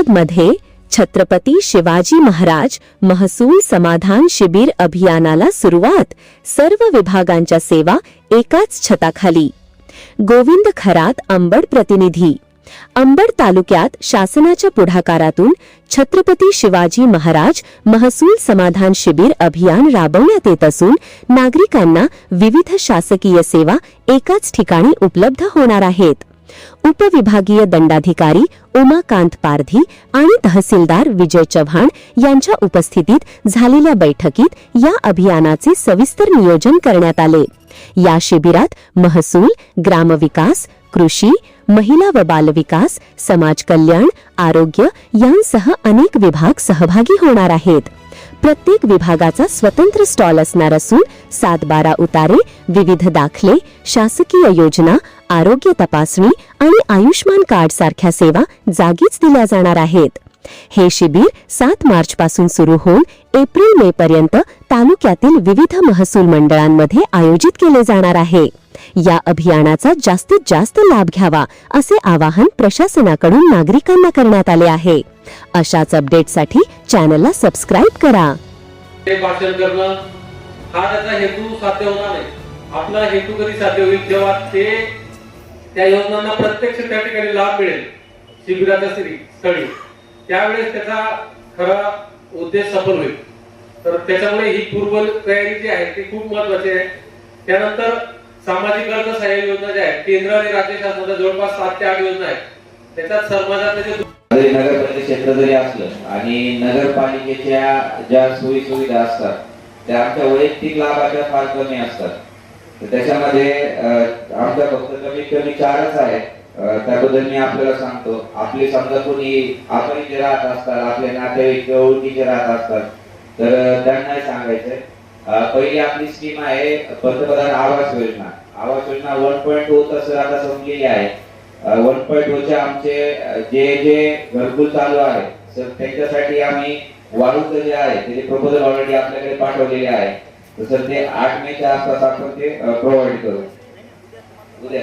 मध्ये छत्रपती शिवाजी महाराज महसूल समाधान शिबिर अभियानाला सुरुवात। सर्व विभागांच्या सेवा एकाच छताखाली। गोविंद खरात अंबड प्रतिनिधी। अंबड तालुक्यात शासनाच्या पुढाकारातून छत्रपती शिवाजी महाराज महसूल समाधान शिबिर अभियान राबवण्यात येत असून नागरिकांना विविध शासकीय सेवा एकाच ठिकाणी उपलब्ध होणार आहेत। उपविभागीय दंडाधिकारी उमाकांत पारधी आणि तहसीलदार विजय चव्हाण यांच्या उपस्थितीत झालेल्या बैठकीत या अभियानाचे सविस्तर नियोजन करण्यात आले। या शिबिरात महसूल, ग्रामविकास, कृषी, महिला व बालविकास, समाज कल्याण, आरोग्य यांसह अनेक विभाग सहभागी होणार आहेत। प्रत्येक विभागाचा स्वतंत्र स्टॉल असणार असून 7-12 उतारे, विविध दाखले, शासकीय योजना, आरोग्य तपासणी आणि आयुष्मान कार्ड सारख्या सेवा जागीच दिल्या जाणार आहेत। हे शिबिर 7 मार्च पासून सुरू होऊन एप्रिल-मे पर्यंत तालुक्यातील विविध महसूल मंडळांमध्ये आयोजित केले जाणार आहे। या अभियानाचा जास्तीत जास्त लाभ घ्यावा असे आवाहन प्रशासनाकडून नागरिकांना करण्यात आले आहे। अशाच अपडेटसाठी चॅनलला सबस्क्राइब करा। भाषण करणं हा त्याचा हेतू साध्य होणार नाही। आपला हेतू कधी साध्य होईल जेव्हा त्या योजनांना प्रत्यक्ष त्या ठिकाणी लाभ मिळेल शिबिराच्या स्थळी, त्यावेळेस त्याचा खरा उद्देश सफल होईल। तर त्याच्यामुळे ही पूर्व तयारी जी आहे ती खूप महत्त्वाची आहे। त्यानंतर सामाजिक अर्थ सहाय्य योजना ज्या आहेत केंद्र आणि राज्य शासनाच्या जवळपास 7 ते 8 योजना आहेत। त्याच्यात समाजातले जे नगर परिषद जरी असलं आणि नगरपालिकेच्या ज्या सोयी सुविधा असतात त्या आमच्या वैयक्तिक लाभाच्या फार कमी असतात। त्याच्यामध्ये आमच्या फक्त कमीत कमी 4च आहेत। त्याबद्दल मी आपल्याला सांगतो, आपले समजा कोणी अपरिचित राहत असतात, आपले नातेवाईक ओळखीचे राहत असतात तर त्यांनाही सांगायचंय। पहिली आपली स्कीम आहे पंतप्रधान आवास योजना। आवास योजना 1.0 तसं आता संपलेली आहे। 1.0 चे आमचे जे घरकुल चालू आहे सर त्यांच्यासाठी आम्ही वाढूचे जे आहे त्याचे प्रपोजल ऑलरेडी आपल्याकडे पाठवलेले आहे। तर ते 8 मेच्या आसपास आपण ते प्रोव्हाइड करू उद्या।